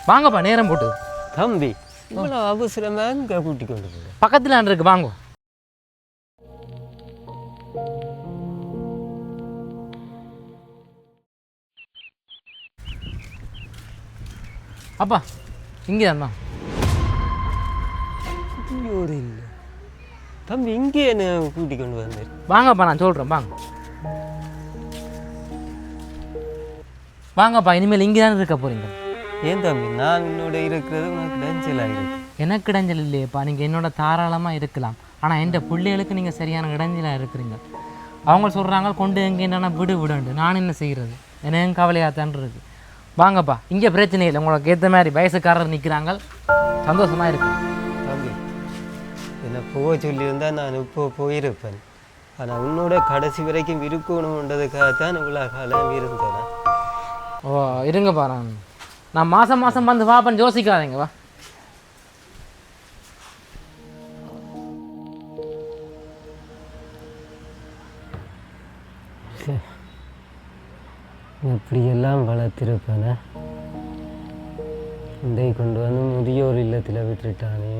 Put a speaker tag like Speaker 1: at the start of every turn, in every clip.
Speaker 1: வாங்கப்பா நேரம் போட்டு.
Speaker 2: தம்பி இவ்வளோ அவசரமாக இங்கே கூட்டி கொண்டு போகிறேன்.
Speaker 1: பக்கத்தில் இருக்கு வாங்க. அப்பா இங்கே தான்மா.
Speaker 2: இல்லை தம்பி இங்கே என்ன கூட்டி கொண்டு வந்தேன்.
Speaker 1: வாங்கப்பா நான் சொல்கிறேன் வாங்க. வாங்கப்பா இனிமேல் இங்கே தானே இருக்க போகிறீங்க.
Speaker 2: ஏன் தம்பி நான் என்னோட இருக்கிறது உனக்கு இடைஞ்சலாக இருக்கு.
Speaker 1: எனக்கு இடைஞ்சல் இல்லையேப்பா, நீங்கள் என்னோட தாராளமாக இருக்கலாம். ஆனால் என் பிள்ளைகளுக்கு நீங்கள் சரியான இடைஞ்சலாக இருக்கிறீங்க. அவங்க சொல்கிறாங்க கொண்டு எங்கே என்னென்னா விடுண்டு. நான் என்ன செய்கிறது, எனக்கு கவலையாக தான் இருக்குது. வாங்கப்பா இங்கே பிரச்சனை இல்லை. உங்களுக்கு ஏற்ற மாதிரி வயசுக்காரர் நிற்கிறாங்க, சந்தோஷமாக இருக்கு.
Speaker 2: தம்பி என்னை போக சொல்லியிருந்தால் நான் இப்போ போயிருப்பேன். ஆனால் உன்னோட கடைசி வரைக்கும் இருக்கணுன்றதுக்காகத்தான் இவ்வளோ காலம் இருந்தேன்.
Speaker 1: ஓ இருங்கப்பா, நான் மாதம் மாதம் வந்து வாப்பன் யோசிக்காதீங்க. வா
Speaker 2: எப்படியெல்லாம் வளர்த்திருப்பேனே, இதை கொண்டு வந்து முதியோர் இல்லத்தில் விட்டுட்டானே.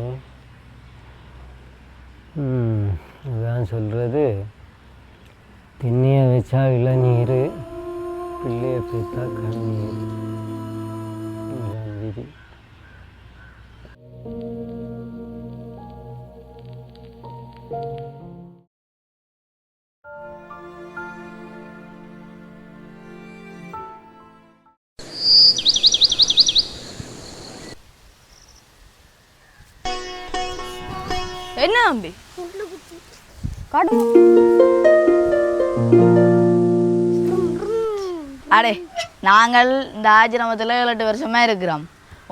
Speaker 2: அதான் சொல்கிறது, திண்ணிய வச்சா இளநீர், பிள்ளைய பிடித்தா கண்ணீர். விதி.
Speaker 3: என்ன தம்பி காட்டு? அடே நாங்கள் இந்த ஆசிரமத்தில் 7-8 வருஷமா இருக்கிறோம்.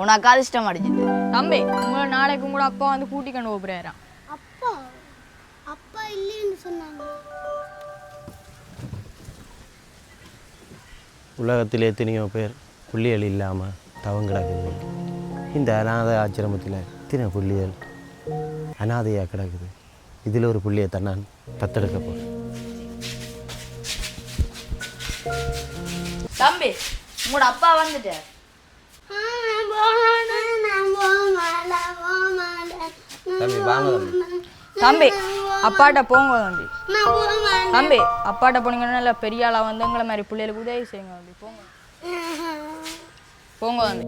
Speaker 3: உனக்கு அதிர்ஷ்டம் அடிச்சிட்டு தம்பி, உங்களை நாளைக்கு கூட அப்பா வந்து கூட்டி கொண்டு போகிறாராம்.
Speaker 4: அப்பா அப்பா இல்லைன்னு சொன்னாங்க.
Speaker 5: உலகத்தில் எத்தனையோ பேர் புள்ளிகள் இல்லாமல் தவம் கிடக்குது. இந்த அநாத ஆசிரமத்தில் எத்தனை புள்ளிகள் அனாதையாக கிடக்குது. இதில் ஒரு புள்ளியை தான் நான் தத்தெடுக்க போகிறேன்.
Speaker 3: தம்பி உங்களோட அப்பா வந்துட்டார்.
Speaker 5: தம்பி வாங்க
Speaker 3: தம்பி அப்பாட்ட போங்க தம்பி. தம்பி அப்பாட்ட போனீங்கன்னா நல்லா பெரிய ஆளாக வந்து எங்களை மாதிரி பிள்ளைகளுக்கு உதவி செய்யுங்க தம்பி. போங்க போங்க தம்பி.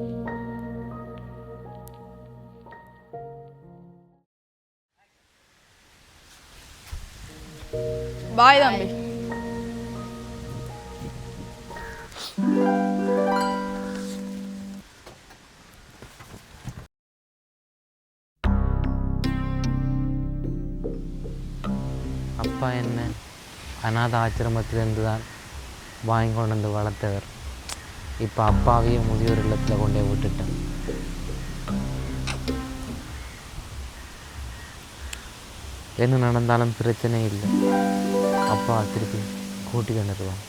Speaker 3: பாய் தம்பி.
Speaker 1: அப்பா என்ன அநாத ஆசிரமத்திலிருந்து தான் வாங்கி கொண்டு வந்து வளர்த்தவர். இப்போ அப்பாவையும் முதியோர் இல்லத்தில் கொண்டே விட்டுட்டேன். என்ன நடந்தாலும் பிரச்சனை இல்லை, அப்பா திருப்பி கூட்டி கொண்டுருவான்.